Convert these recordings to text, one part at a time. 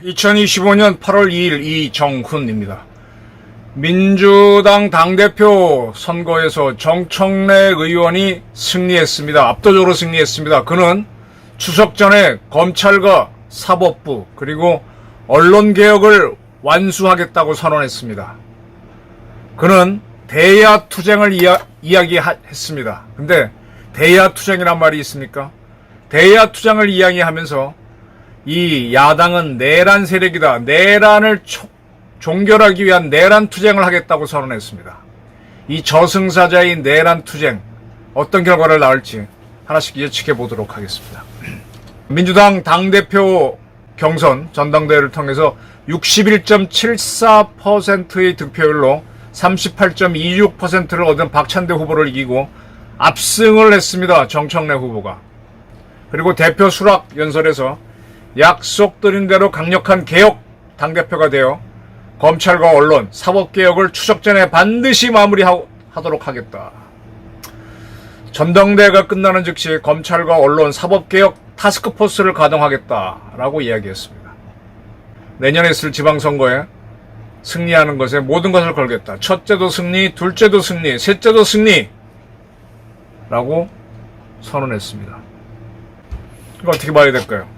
2025년 8월 2일 이정훈입니다. 민주당 당대표 선거에서 정청래 의원이 승리했습니다. 압도적으로 승리했습니다. 그는 추석 전에 검찰과 사법부 그리고 언론개혁을 완수하겠다고 선언했습니다. 그는 대야투쟁을 이야기했습니다. 근데 대야투쟁이란 말이 있습니까? 대야투쟁을 이야기하면서 이 야당은 내란 세력이다. 내란을 종결하기 위한 내란 투쟁을 하겠다고 선언했습니다. 이 저승사자인 내란 투쟁 어떤 결과를 낳을지 하나씩 예측해 보도록 하겠습니다. 민주당 당대표 경선 전당대회를 통해서 61.74%의 득표율로 38.26%를 얻은 박찬대 후보를 이기고 압승을 했습니다. 정청래 후보가. 그리고 대표 수락 연설에서 약속드린 대로 강력한 개혁 당대표가 되어 검찰과 언론, 사법개혁을 추석 전에 반드시 마무리하도록 하겠다. 전당대회가 끝나는 즉시 검찰과 언론, 사법개혁 타스크포스를 가동하겠다라고 이야기했습니다. 내년에 있을 지방선거에 승리하는 것에 모든 것을 걸겠다. 첫째도 승리, 둘째도 승리, 셋째도 승리! 라고 선언했습니다. 이거 어떻게 봐야 될까요?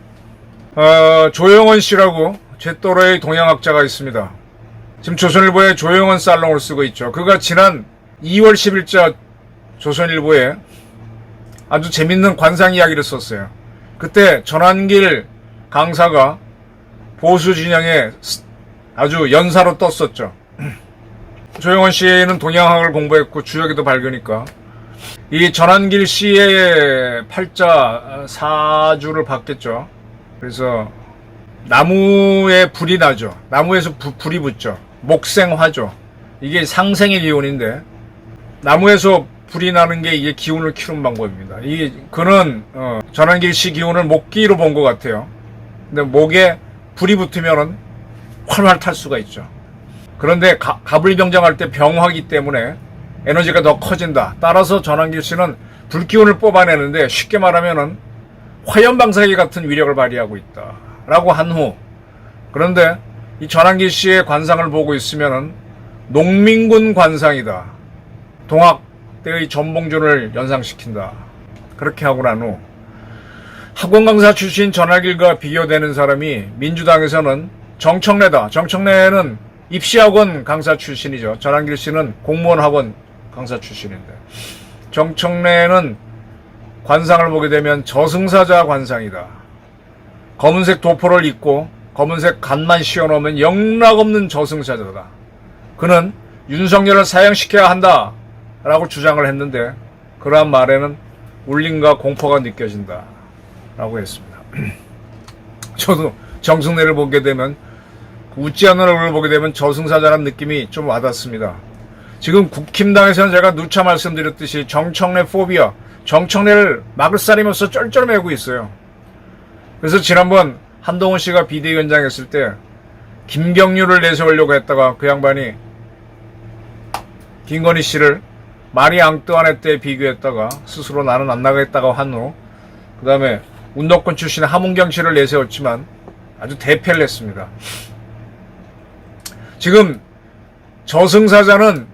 조영원 씨라고 제 또래의 동양학자가 있습니다. 지금 조선일보에 조영원 살롱을 쓰고 있죠. 그가 지난 2월 10일자 조선일보에 아주 재밌는 관상 이야기를 썼어요. 그때 전환길 강사가 보수 진영에 아주 연사로 떴었죠. 조영원 씨는 동양학을 공부했고 주역에도 밝으니까 이 전환길 씨의 팔자 사주를 받겠죠. 그래서 나무에 불이 나죠. 나무에서 불이 붙죠. 목생화죠. 이게 상생의 기운인데 나무에서 불이 나는 게 이게 기운을 키우는 방법입니다. 그는 전환길 씨 기운을 목기로 본 것 같아요. 근데 목에 불이 붙으면은 활활 탈 수가 있죠. 그런데 가불병정할 때 병화기 때문에 에너지가 더 커진다. 따라서 전환길 씨는 불기운을 뽑아내는데 쉽게 말하면은 화염방사기 같은 위력을 발휘하고 있다. 라고 한 후, 그런데 이 전환길 씨의 관상을 보고 있으면은 농민군 관상이다. 동학 때의 전봉준을 연상시킨다. 그렇게 하고 난 후, 학원 강사 출신 전환길과 비교되는 사람이 민주당에서는 정청래다. 정청래는 입시학원 강사 출신이죠. 전환길 씨는 공무원 학원 강사 출신인데. 정청래는 관상을 보게 되면 저승사자 관상이다. 검은색 도포를 입고 검은색 갓만 씌워놓으면 영락없는 저승사자다. 그는 윤석열을 사형시켜야 한다 라고 주장을 했는데 그러한 말에는 울림과 공포가 느껴진다 라고 했습니다. 저도 정승래를 보게 되면 웃지 않는 얼굴을 보게 되면 저승사자라는 느낌이 좀 와닿습니다. 지금 국힘당에서는 제가 누차 말씀드렸듯이 정청래 포비아, 정청래를 막을 사리면서 쩔쩔매고 있어요. 그래서 지난번 한동훈 씨가 비대위원장 했을 때 김경률을 내세우려고 했다가 그 양반이 김건희 씨를 마리 앙뚜아네트에 비교했다가 스스로 나는 안 나가겠다고 한 후 그 다음에 운동권 출신의 하문경 씨를 내세웠지만 아주 대패를 했습니다. 지금 저승사자는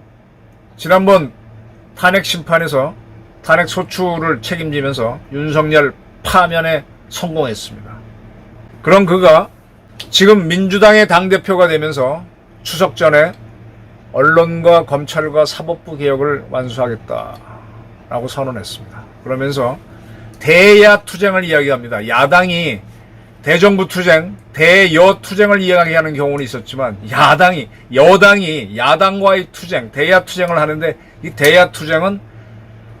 지난번 탄핵 심판에서 탄핵 소추를 책임지면서 윤석열 파면에 성공했습니다. 그럼 그가 지금 민주당의 당대표가 되면서 추석 전에 언론과 검찰과 사법부 개혁을 완수하겠다라고 선언했습니다. 그러면서 대야투쟁을 이야기합니다. 야당이 대정부 투쟁, 대여투쟁을 이야기하는 경우는 있었지만 여당이 야당과의 투쟁, 대야투쟁을 하는데 이 대야투쟁은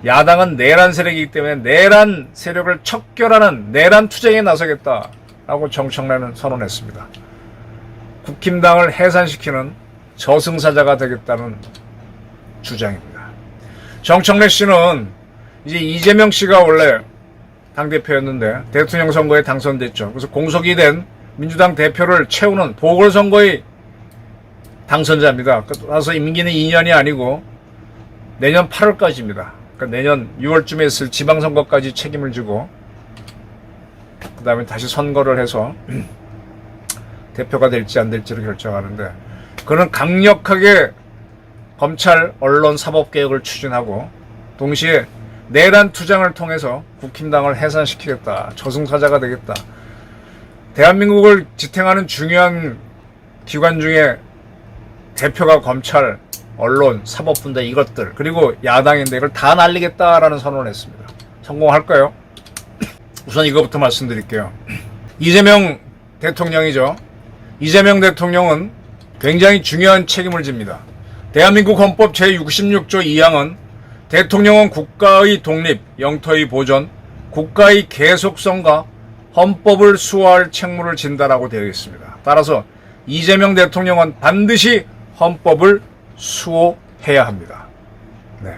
야당은 내란 세력이기 때문에 내란 세력을 척결하는 내란 투쟁에 나서겠다라고 정청래는 선언했습니다. 국힘당을 해산시키는 저승사자가 되겠다는 주장입니다. 정청래 씨는 이제 이재명 씨가 원래 당대표였는데 대통령 선거에 당선됐죠. 그래서 공석이 된 민주당 대표를 채우는 보궐선거의 당선자입니다. 따라서 임기는 2년이 아니고 내년 8월까지입니다. 그러니까 내년 6월쯤에 있을 지방선거까지 책임을 지고 그 다음에 다시 선거를 해서 대표가 될지 안 될지를 결정하는데, 그는 강력하게 검찰, 언론, 사법개혁을 추진하고 동시에 내란 투쟁을 통해서 국힘당을 해산시키겠다, 저승사자가 되겠다. 대한민국을 지탱하는 중요한 기관 중에 대표가 검찰, 언론, 사법부인데 이것들, 그리고 야당인데 이걸 다 날리겠다라는 선언을 했습니다. 성공할까요? 우선 이거부터 말씀드릴게요. 이재명 대통령이죠. 이재명 대통령은 굉장히 중요한 책임을 집니다. 대한민국 헌법 제66조 2항은 대통령은 국가의 독립, 영토의 보존, 국가의 계속성과 헌법을 수호할 책무를 진다라고 되어 있습니다. 따라서 이재명 대통령은 반드시 헌법을 수호해야 합니다. 네.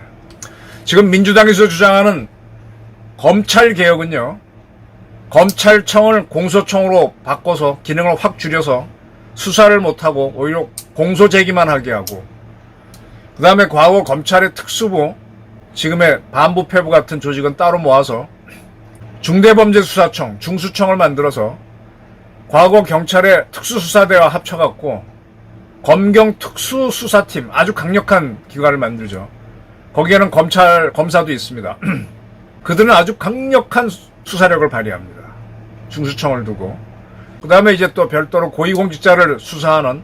지금 민주당에서 주장하는 검찰개혁은요, 검찰청을 공소청으로 바꿔서 기능을 확 줄여서 수사를 못하고 오히려 공소제기만 하게 하고, 그 다음에 과거 검찰의 특수부, 지금의 반부패부 같은 조직은 따로 모아서 중대범죄수사청, 중수청을 만들어서 과거 경찰의 특수수사대와 합쳐갖고 검경 특수수사팀, 아주 강력한 기관을 만들죠. 거기에는 검사도 있습니다. 그들은 아주 강력한 수사력을 발휘합니다. 중수청을 두고. 그 다음에 이제 또 별도로 고위공직자를 수사하는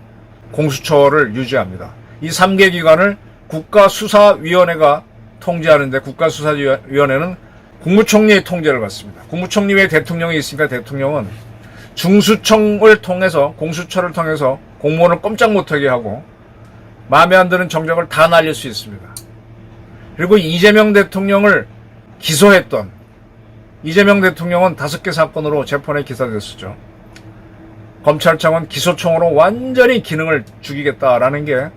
공수처를 유지합니다. 이 3개 기관을 국가수사위원회가 통제하는데, 국가수사위원회는 국무총리의 통제를 받습니다. 국무총리 외에 대통령이 있으니까 대통령은 중수청을 통해서, 공수처를 통해서 공무원을 꼼짝 못하게 하고 마음에 안 드는 정적을 다 날릴 수 있습니다. 그리고 이재명 대통령을 기소했던, 이재명 대통령은 5개 사건으로 재판에 기소됐었죠. 검찰청은 기소청으로 완전히 기능을 죽이겠다라는 게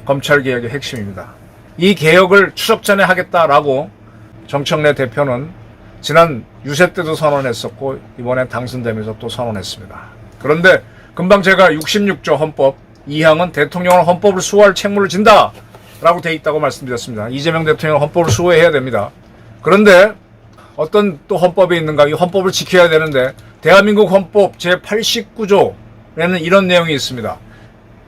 검찰개혁의 핵심입니다. 이 개혁을 추석 전에 하겠다라고 정청래 대표는 지난 유세 때도 선언했었고 이번에 당선되면서 또 선언했습니다. 그런데 금방 제가 66조 헌법 2항은 대통령은 헌법을 수호할 책무를 진다 라고 돼 있다고 말씀드렸습니다. 이재명 대통령은 헌법을 수호해야 됩니다. 그런데 어떤 또 헌법이 있는가? 이 헌법을 지켜야 되는데, 대한민국 헌법 제89조에는 이런 내용이 있습니다.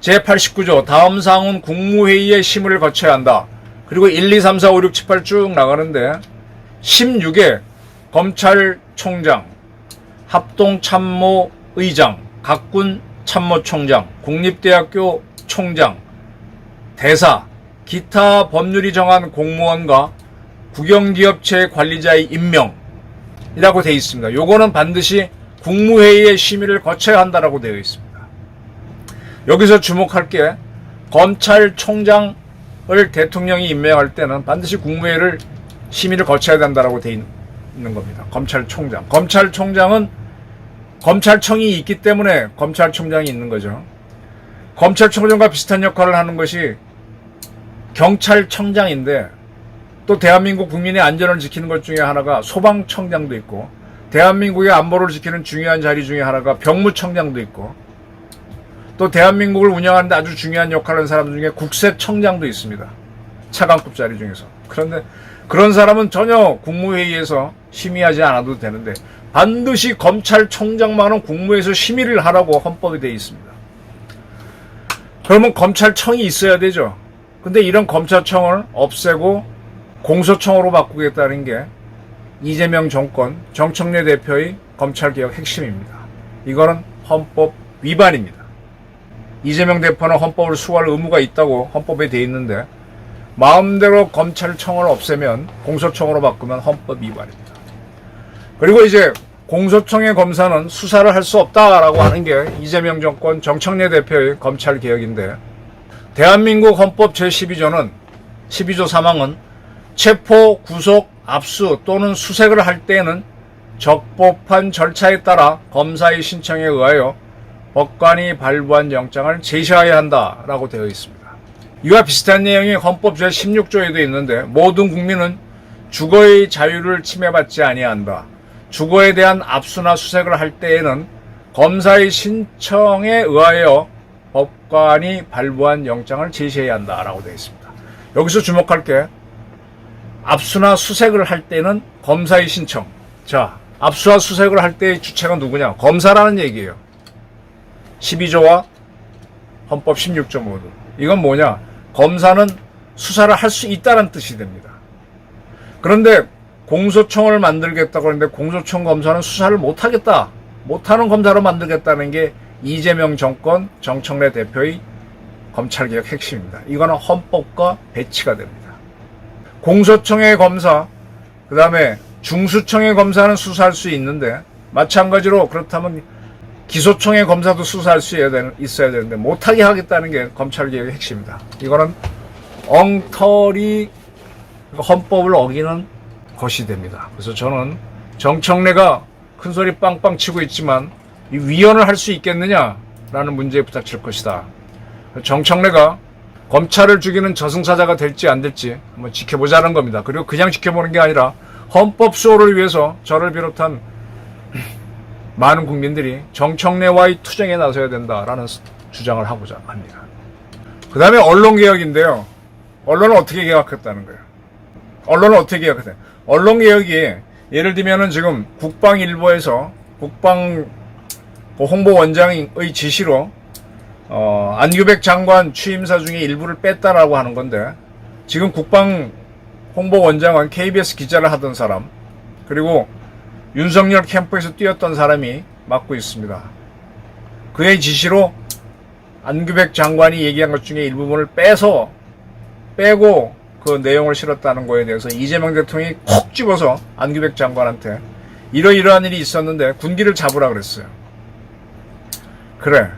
제89조 다음 사항은 국무회의의 심의를 거쳐야 한다. 그리고 1, 2, 3, 4, 5, 6, 7, 8 쭉 나가는데 16에 검찰총장, 합동참모의장, 각군 참모총장, 국립대학교 총장, 대사, 기타 법률이 정한 공무원과 국영기업체 관리자의 임명이라고 되어 있습니다. 요거는 반드시 국무회의의 심의를 거쳐야 한다라고 되어 있습니다. 여기서 주목할 게, 검찰총장을 대통령이 임명할 때는 반드시 국무회의를 심의를 거쳐야 된다라고 되어 있는 겁니다. 검찰총장. 검찰총장은 검찰청이 있기 때문에 검찰총장이 있는 거죠. 검찰총장과 비슷한 역할을 하는 것이 경찰청장인데, 또 대한민국 국민의 안전을 지키는 것 중에 하나가 소방청장도 있고, 대한민국의 안보를 지키는 중요한 자리 중에 하나가 병무청장도 있고, 또 대한민국을 운영하는데 아주 중요한 역할을 하는 사람 중에 국세청장도 있습니다. 차관급 자리 중에서. 그런데 그런 사람은 전혀 국무회의에서 심의하지 않아도 되는데 반드시 검찰총장만은 국무회의에서 심의를 하라고 헌법에 되어 있습니다. 그러면 검찰청이 있어야 되죠. 근데 이런 검찰청을 없애고 공소청으로 바꾸겠다는 게 이재명 정권, 정청래 대표의 검찰개혁 핵심입니다. 이거는 헌법 위반입니다. 이재명 대표는 헌법을 수호할 의무가 있다고 헌법에 되어 있는데 마음대로 검찰청을 없애면, 공소청으로 바꾸면 헌법 위반입니다. 그리고 이제 공소청의 검사는 수사를 할 수 없다라고 하는 게 이재명 정권, 정청래 대표의 검찰개혁인데, 대한민국 헌법 제12조는 12조 3항은 체포, 구속, 압수 또는 수색을 할 때에는 적법한 절차에 따라 검사의 신청에 의하여 법관이 발부한 영장을 제시해야 한다라고 되어 있습니다. 이와 비슷한 내용이 헌법 제16조에도 있는데, 모든 국민은 주거의 자유를 침해받지 아니한다. 주거에 대한 압수나 수색을 할 때에는 검사의 신청에 의하여 법관이 발부한 영장을 제시해야 한다라고 되어 있습니다. 여기서 주목할 게 압수나 수색을 할 때는 검사의 신청. 자, 압수와 수색을 할 때의 주체가 누구냐? 검사라는 얘기예요. 12조와 헌법 16.5조. 이건 뭐냐? 검사는 수사를 할 수 있다는 뜻이 됩니다. 그런데 공소청을 만들겠다고 하는데 공소청 검사는 수사를 못하겠다. 못하는 검사로 만들겠다는 게 이재명 정권 정청래 대표의 검찰개혁 핵심입니다. 이거는 헌법과 배치가 됩니다. 공소청의 검사, 그 다음에 중수청의 검사는 수사할 수 있는데 마찬가지로 그렇다면 기소청의 검사도 수사할 수 있어야 되는데 못하게 하겠다는 게 검찰개혁의 핵심입니다. 이거는 엉터리 헌법을 어기는 것이 됩니다. 그래서 저는 정청래가 큰소리 빵빵 치고 있지만 이 위헌을 할 수 있겠느냐라는 문제에 부닥칠 것이다. 정청래가 검찰을 죽이는 저승사자가 될지 안 될지 한번 지켜보자는 겁니다. 그리고 그냥 지켜보는 게 아니라 헌법 수호를 위해서 저를 비롯한 많은 국민들이 정청래와의 투쟁에 나서야 된다라는 주장을 하고자 합니다. 그 다음에 언론개혁인데요. 언론은 어떻게 개혁했다는 거예요? 언론은 어떻게 개혁했어요? 언론개혁이 예를 들면은 지금 국방일보에서 국방 홍보원장의 지시로 안규백 장관 취임사 중에 일부를 뺐다라고 하는 건데 지금 국방 홍보원장은 KBS 기자를 하던 사람 그리고 윤석열 캠프에서 뛰었던 사람이 맡고 있습니다. 그의 지시로 안규백 장관이 얘기한 것 중에 일부분을 빼고 그 내용을 실었다는 거에 대해서 이재명 대통령이 콕 집어서 안규백 장관한테 이러이러한 일이 있었는데 군기를 잡으라 그랬어요. 그래.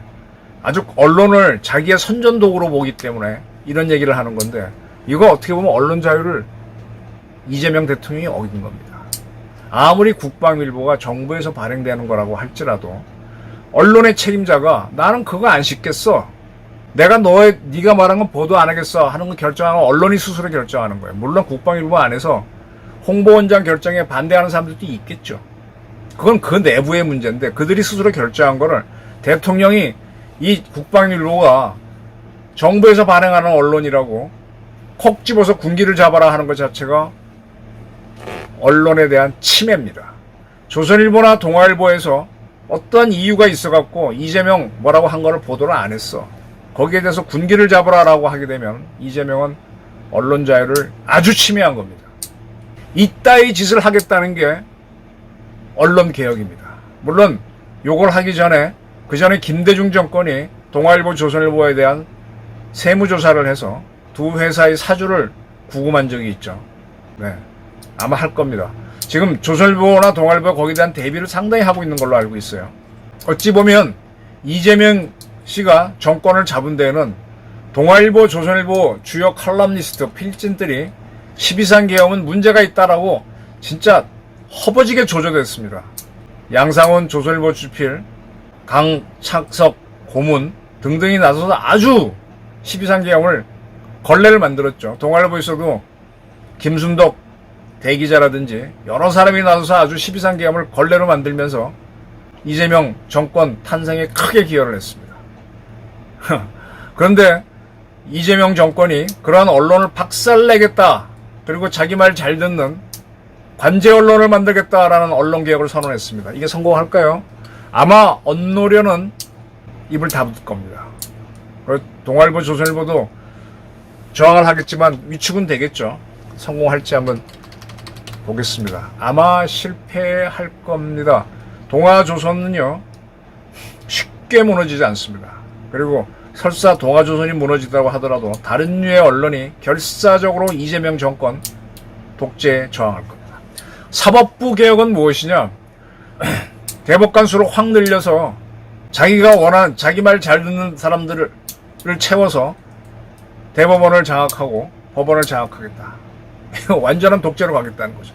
아주 언론을 자기의 선전도구로 보기 때문에 이런 얘기를 하는 건데 이거 어떻게 보면 언론 자유를 이재명 대통령이 어긴 겁니다. 아무리 국방일보가 정부에서 발행되는 거라고 할지라도 언론의 책임자가 나는 그거 안 싣겠어. 내가 네가 말한 건 보도 안 하겠어 하는 거 결정하는 건 언론이 스스로 결정하는 거예요. 물론 국방일보 안에서 홍보원장 결정에 반대하는 사람들도 있겠죠. 그건 그 내부의 문제인데 그들이 스스로 결정한 거를 대통령이 이 국방일보가 정부에서 발행하는 언론이라고 콕 집어서 군기를 잡아라 하는 것 자체가 언론에 대한 침해입니다. 조선일보나 동아일보에서 어떤 이유가 있어갖고 이재명 뭐라고 한 거를 보도를 안 했어. 거기에 대해서 군기를 잡으라라고 하게 되면 이재명은 언론 자유를 아주 침해한 겁니다. 이따위 짓을 하겠다는 게 언론 개혁입니다. 물론 요걸 하기 전에 그 전에 김대중 정권이 동아일보, 조선일보에 대한 세무조사를 해서 두 회사의 사주를 구금한 적이 있죠. 네, 아마 할 겁니다. 지금 조선일보나 동아일보가 거기에 대한 대비를 상당히 하고 있는 걸로 알고 있어요. 어찌 보면 이재명 씨가 정권을 잡은 데에는 동아일보, 조선일보 주요 칼럼니스트, 필진들이 12.3 계엄은 문제가 있다라고 진짜 허버지게 조져댔습니다. 양상훈 조선일보 주필, 강착석 고문 등등이 나서서 아주 12.3 계엄을 걸레를 만들었죠. 동아일보에서도 김순덕 대기자라든지 여러 사람이 나서서 아주 12.3 계엄을 걸레로 만들면서 이재명 정권 탄생에 크게 기여를 했습니다. 그런데 이재명 정권이 그러한 언론을 박살내겠다. 그리고 자기 말 잘 듣는 관제 언론을 만들겠다라는 언론개혁을 선언했습니다. 이게 성공할까요? 아마 언노련은 입을 다물 겁니다. 동아일보, 조선일보도 저항을 하겠지만 위축은 되겠죠. 성공할지 한번 보겠습니다. 아마 실패할 겁니다. 동아조선은요 쉽게 무너지지 않습니다. 그리고 설사 동아조선이 무너지다고 하더라도 다른 류의 언론이 결사적으로 이재명 정권 독재에 저항할 겁니다. 사법부 개혁은 무엇이냐? 대법관 수를 확 늘려서 자기가 원하는 자기 말 잘 듣는 사람들을 채워서 대법원을 장악하고 법원을 장악하겠다. 완전한 독재로 가겠다는 거죠.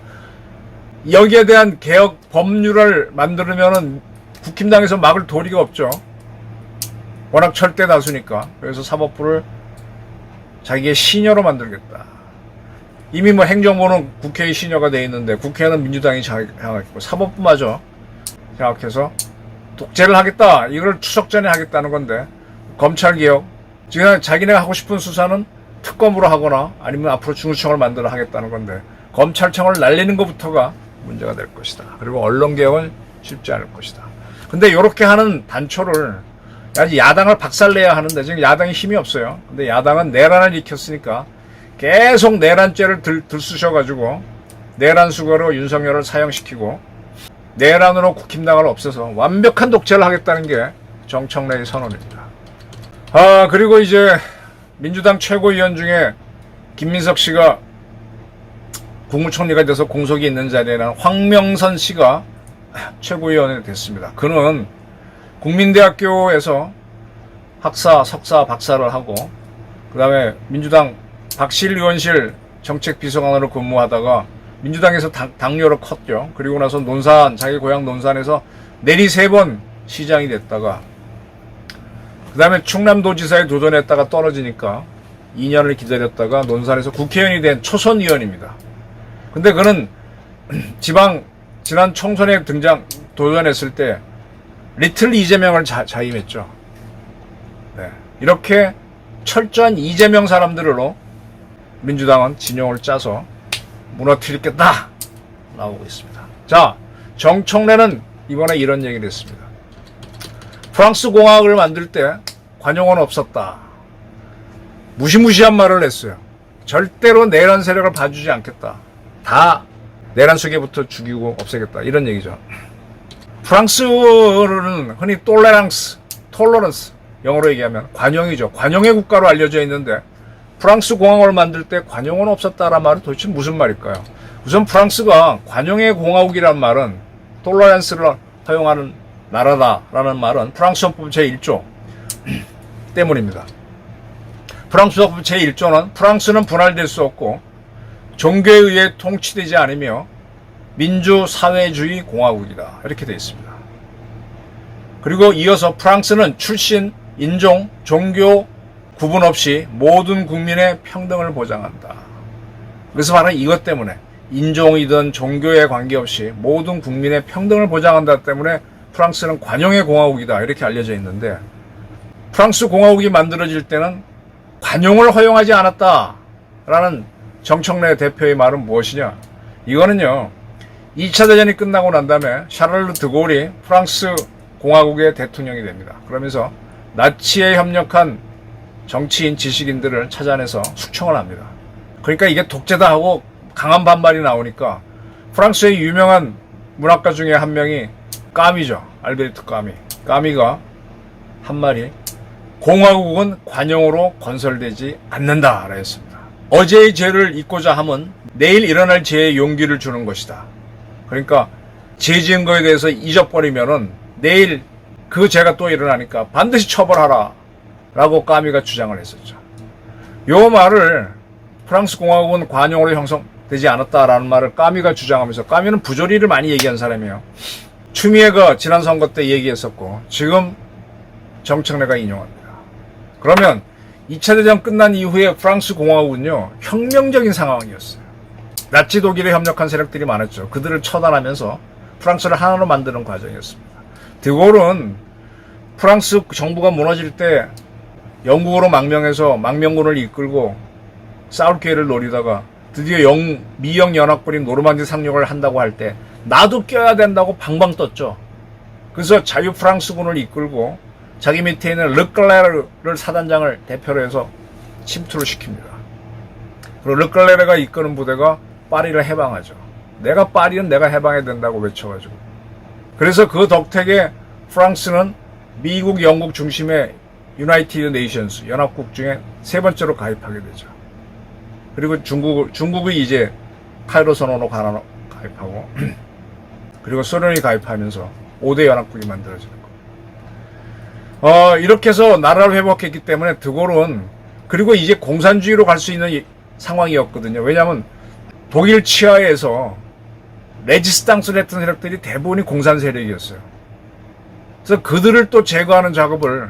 여기에 대한 개혁 법률을 만들면은 국힘당에서 막을 도리가 없죠. 워낙 절대 다수니까. 그래서 사법부를 자기의 시녀로 만들겠다. 이미 뭐 행정부는 국회의 시녀가 돼 있는데 국회는 민주당이 장악했고 사법부마저 장악해서 독재를 하겠다. 이걸 추석 전에 하겠다는 건데 검찰개혁, 지금 자기네가 하고 싶은 수사는 특검으로 하거나 아니면 앞으로 중수청을 만들어 하겠다는 건데 검찰청을 날리는 것부터가 문제가 될 것이다. 그리고 언론개혁은 쉽지 않을 것이다. 근데 이렇게 하는 단초를 아직 야당을 박살내야 하는데 지금 야당이 힘이 없어요. 근데 야당은 내란을 일으켰으니까 계속 내란죄를 들쑤셔가지고 내란 수거로 윤석열을 사형시키고 내란으로 국힘당을 없애서 완벽한 독재를 하겠다는 게 정청래의 선언입니다. 그리고 이제 민주당 최고위원 중에 김민석 씨가 국무총리가 돼서 공석이 있는 자리에는 황명선 씨가 최고위원이 됐습니다. 그는 국민대학교에서 학사, 석사, 박사를 하고 그 다음에 민주당 박실의원실 정책비서관으로 근무하다가 민주당에서 당뇨를 컸죠. 그리고 나서 논산, 자기 고향 논산에서 내리 3번 시장이 됐다가 그 다음에 충남도지사에 도전했다가 떨어지니까 2년을 기다렸다가 논산에서 국회의원이 된 초선 의원입니다. 근데 그는 지난 총선에 도전했을 때 리틀 이재명을 자임했죠. 네. 이렇게 철저한 이재명 사람들로 민주당은 진영을 짜서 무너뜨리겠다 나오고 있습니다. 자, 정청래는 이번에 이런 얘기를 했습니다. 프랑스 공화국을 만들 때 관용은 없었다. 무시무시한 말을 했어요. 절대로 내란 세력을 봐주지 않겠다. 다 내란 수계부터 죽이고 없애겠다. 이런 얘기죠. 프랑스는 흔히 톨러런스, 영어로 얘기하면 관용이죠. 관용의 국가로 알려져 있는데 프랑스 공화국을 만들 때 관용은 없었다라는 말은 도대체 무슨 말일까요? 우선 프랑스가 관용의 공화국이란 말은 톨러런스를 허용하는 나라다라는 말은 프랑스 헌법 제1조 때문입니다. 프랑스 헌법 제1조는 프랑스는 분할될 수 없고 종교에 의해 통치되지 않으며 민주사회주의 공화국이다. 이렇게 되어 있습니다. 그리고 이어서 프랑스는 출신, 인종, 종교 구분 없이 모든 국민의 평등을 보장한다. 그래서 바로 이것 때문에 인종이든 종교에 관계없이 모든 국민의 평등을 보장한다 때문에 프랑스는 관용의 공화국이다. 이렇게 알려져 있는데 프랑스 공화국이 만들어질 때는 관용을 허용하지 않았다라는 정청래 대표의 말은 무엇이냐? 이거는요. 2차 대전이 끝나고 난 다음에 샤를르 드골이 프랑스 공화국의 대통령이 됩니다. 그러면서 나치에 협력한 정치인, 지식인들을 찾아내서 숙청을 합니다. 그러니까 이게 독재다 하고 강한 반발이 나오니까 프랑스의 유명한 문학가 중에 한 명이 까미죠. 알베르트 까미. 까미가 한 말이 공화국은 관용으로 건설되지 않는다라 했습니다. 어제의 죄를 잊고자 함은 내일 일어날 죄에 용기를 주는 것이다. 그러니까 죄 지은 거에 대해서 잊어버리면은 내일 그 죄가 또 일어나니까 반드시 처벌하라 라고 까미가 주장을 했었죠. 요 말을 프랑스 공화국은 관용으로 형성되지 않았다라는 말을 까미가 주장하면서, 까미는 부조리를 많이 얘기한 사람이에요. 추미애가 지난 선거 때 얘기했었고 지금 정청래가 인용합니다. 그러면 2차 대전 끝난 이후에 프랑스 공화국은요 혁명적인 상황이었어요. 나치 독일에 협력한 세력들이 많았죠. 그들을 처단하면서 프랑스를 하나로 만드는 과정이었습니다. 드골은 프랑스 정부가 무너질 때 영국으로 망명해서 망명군을 이끌고 싸울 기회를 노리다가 드디어 미영 연합군이 노르만디 상륙을 한다고 할 때 나도 껴야 된다고 방방 떴죠. 그래서 자유 프랑스군을 이끌고 자기 밑에 있는 르클레르를 사단장을 대표로 해서 침투를 시킵니다. 그리고 르클레르가 이끄는 부대가 파리를 해방하죠. 파리는 내가 해방해야 된다고 외쳐가지고. 그래서 그 덕택에 프랑스는 미국, 영국 중심의 유나이티드 네이션스, 연합국 중에 3번째로 가입하게 되죠. 그리고 중국이 이제 카이로 선언으로 가입하고, 그리고 소련이 가입하면서 5대 연합국이 만들어지는 거. 이렇게 해서 나라를 회복했기 때문에 드골은, 그리고 이제 공산주의로 갈 수 있는 상황이었거든요. 왜냐하면 독일 치하에서 레지스탕스를 했던 세력들이 대부분이 공산 세력이었어요. 그래서 그들을 또 제거하는 작업을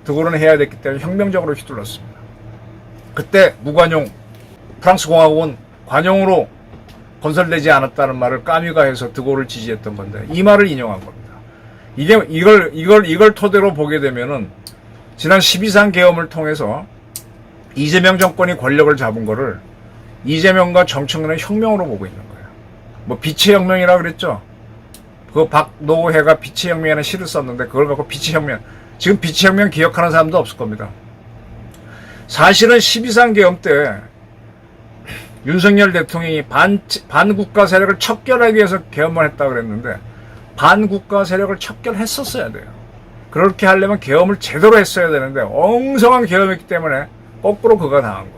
드골은 해야 됐기 때문에 혁명적으로 휘둘렀습니다. 그때 무관용, 프랑스 공화국은 관용으로 건설되지 않았다는 말을 까미가 해서 드골을 지지했던 건데 이 말을 인용한 겁니다. 이걸 토대로 보게 되면은 지난 12.3 계엄을 통해서 이재명 정권이 권력을 잡은 거를 이재명과 정청래는 혁명으로 보고 있는 거예요. 뭐 빛의 혁명이라고 그랬죠. 그 박노해가 빛의 혁명이라는 시를 썼는데 그걸 갖고 빛의 혁명, 지금 빛의 혁명 기억하는 사람도 없을 겁니다. 사실은 12.3 계엄 때 윤석열 대통령이 반국가 세력을 척결하기 위해서 계엄을 했다고 그랬는데 반국가 세력을 척결했었어야 돼요. 그렇게 하려면 계엄을 제대로 했어야 되는데 엉성한 계엄이기 때문에 거꾸로 그가 당한 거예요.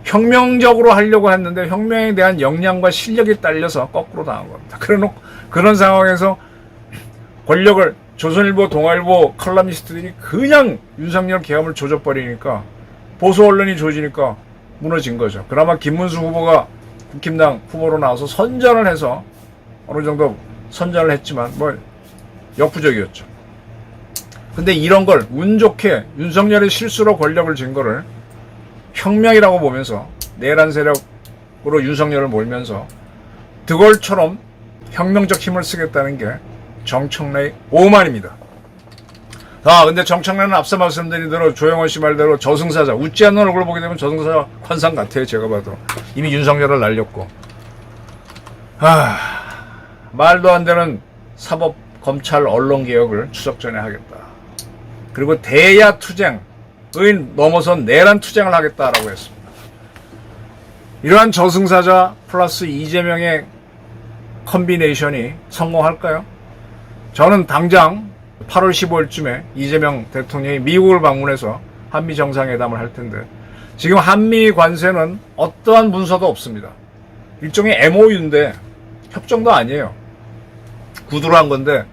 혁명적으로 하려고 했는데 혁명에 대한 역량과 실력이 딸려서 거꾸로 당한 겁니다. 그런 상황에서 권력을 조선일보, 동아일보 컬럼니스트들이 그냥 윤석열 계엄을 조져버리니까 보수 언론이 조지니까 무너진 거죠. 그나마 김문수 후보가 국힘당 후보로 나와서 선전을 해서 어느 정도 선전을 했지만 뭐 역부족이었죠. 근데 이런 걸 운 좋게 윤석열의 실수로 권력을 쥔 거를 혁명이라고 보면서 내란 세력으로 윤석열을 몰면서 드골처럼 혁명적 힘을 쓰겠다는 게 정청래의 오만입니다. 근데 정청래는 앞서 말씀드린 대로 조영원 씨 말대로 저승사자, 웃지 않는 얼굴을 보게 되면 저승사자 관상 같아요. 제가 봐도 이미 윤석열을 날렸고 말도 안 되는 사법, 검찰, 언론개혁을 추석 전에 하겠다. 그리고 대야 투쟁의 넘어선 내란 투쟁을 하겠다라고 했습니다. 이러한 저승사자 플러스 이재명의 컨비네이션이 성공할까요? 저는 당장 8월 15일쯤에 이재명 대통령이 미국을 방문해서 한미 정상회담을 할 텐데 지금 한미 관세는 어떠한 문서도 없습니다. 일종의 MOU인데 협정도 아니에요. 구두로 한 건데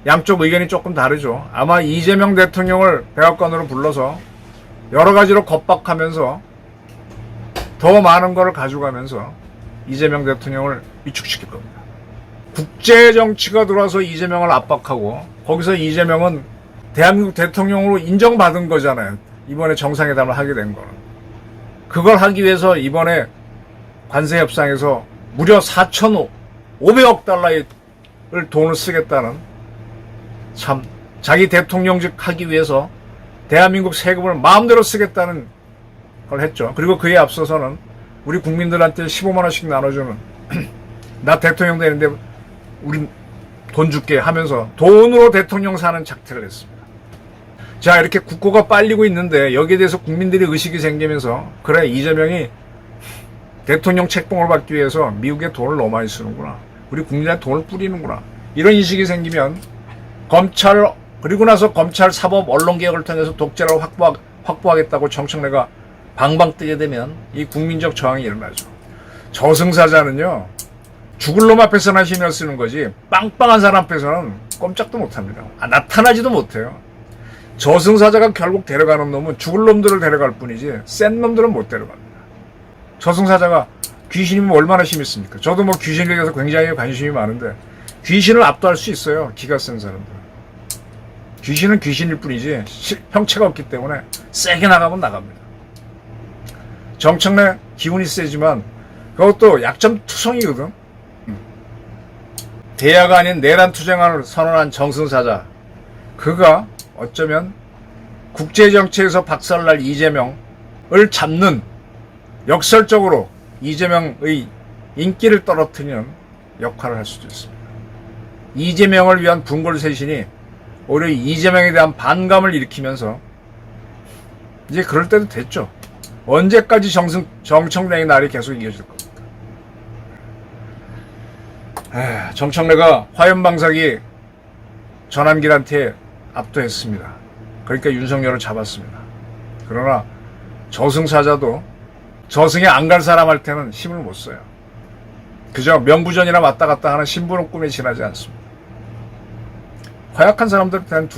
양쪽 의견이 조금 다르죠. 아마 이재명 대통령을 백악관으로 불러서 여러 가지로 겁박하면서 더 많은 거를 가져가면서 이재명 대통령을 위축시킬 겁니다. 국제 정치가 들어와서 이재명을 압박하고 거기서 이재명은 대한민국 대통령으로 인정받은 거잖아요. 이번에 정상회담을 하게 된 거는. 그걸 하기 위해서 이번에 관세 협상에서 무려 4,500억 달러의 돈을 쓰겠다는, 참 자기 대통령직 하기 위해서 대한민국 세금을 마음대로 쓰겠다는 걸 했죠. 그리고 그에 앞서서는 우리 국민들한테 15만 원씩 나눠주는 나 대통령 되는데 우린 돈 줄게 하면서 돈으로 대통령 사는 작태를 했습니다. 자, 이렇게 국고가 빨리고 있는데 여기에 대해서 국민들이 의식이 생기면서 그래, 이재명이 대통령 책봉을 받기 위해서 미국에 돈을 너무 많이 쓰는구나, 우리 국민한테 돈을 뿌리는구나, 이런 인식이 생기면 검찰, 그리고 나서 검찰, 사법, 언론개혁을 통해서 독재를 확보하겠다고 정청래가 방방 뜨게 되면 이 국민적 저항이 일어나죠. 저승사자는요, 죽을 놈 앞에서나 힘을 쓰는 거지 빵빵한 사람 앞에서는 꼼짝도 못합니다. 나타나지도 못해요. 저승사자가 결국 데려가는 놈은 죽을 놈들을 데려갈 뿐이지 센 놈들은 못 데려갑니다. 저승사자가 귀신이면 얼마나 힘이 있습니까? 저도 뭐 귀신에 대해서 굉장히 관심이 많은데 귀신을 압도할 수 있어요. 기가 센 사람들. 귀신은 귀신일 뿐이지 형체가 없기 때문에 세게 나가면 나갑니다. 정청래 기운이 세지만 그것도 약점 투성이거든. 대야가 아닌 내란 투쟁을 선언한 정승사자, 그가 어쩌면 국제정치에서 박살날 이재명을 잡는, 역설적으로 이재명의 인기를 떨어뜨리는 역할을 할 수도 있습니다. 이재명을 위한 분골쇄신이 오히려 이재명에 대한 반감을 일으키면서 이제 그럴 때도 됐죠. 언제까지 정청래의 날이 계속 이어질 겁니다. 정청래가 화염방사기 전함길한테 압도했습니다. 그러니까 윤석열을 잡았습니다. 그러나 저승사자도 저승에 안 갈 사람한테는 힘을 못 써요. 그저 명부전이나 왔다 갔다 하는 신부는 꿈에 지나지 않습니다. 허약한 사람들한테는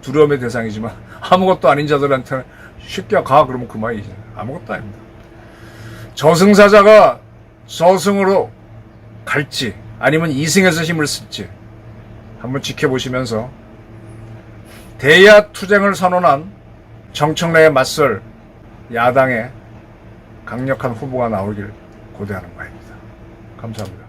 두려움의 대상이지만 아무것도 아닌 자들한테는 쉽게 가 그러면 그만이지. 아무것도 아닙니다. 저승사자가 저승으로 갈지 아니면 이승에서 힘을 쓸지 한번 지켜보시면서 대야 투쟁을 선언한 정청래에 맞설 야당의 강력한 후보가 나오길 고대하는 바입니다. 감사합니다.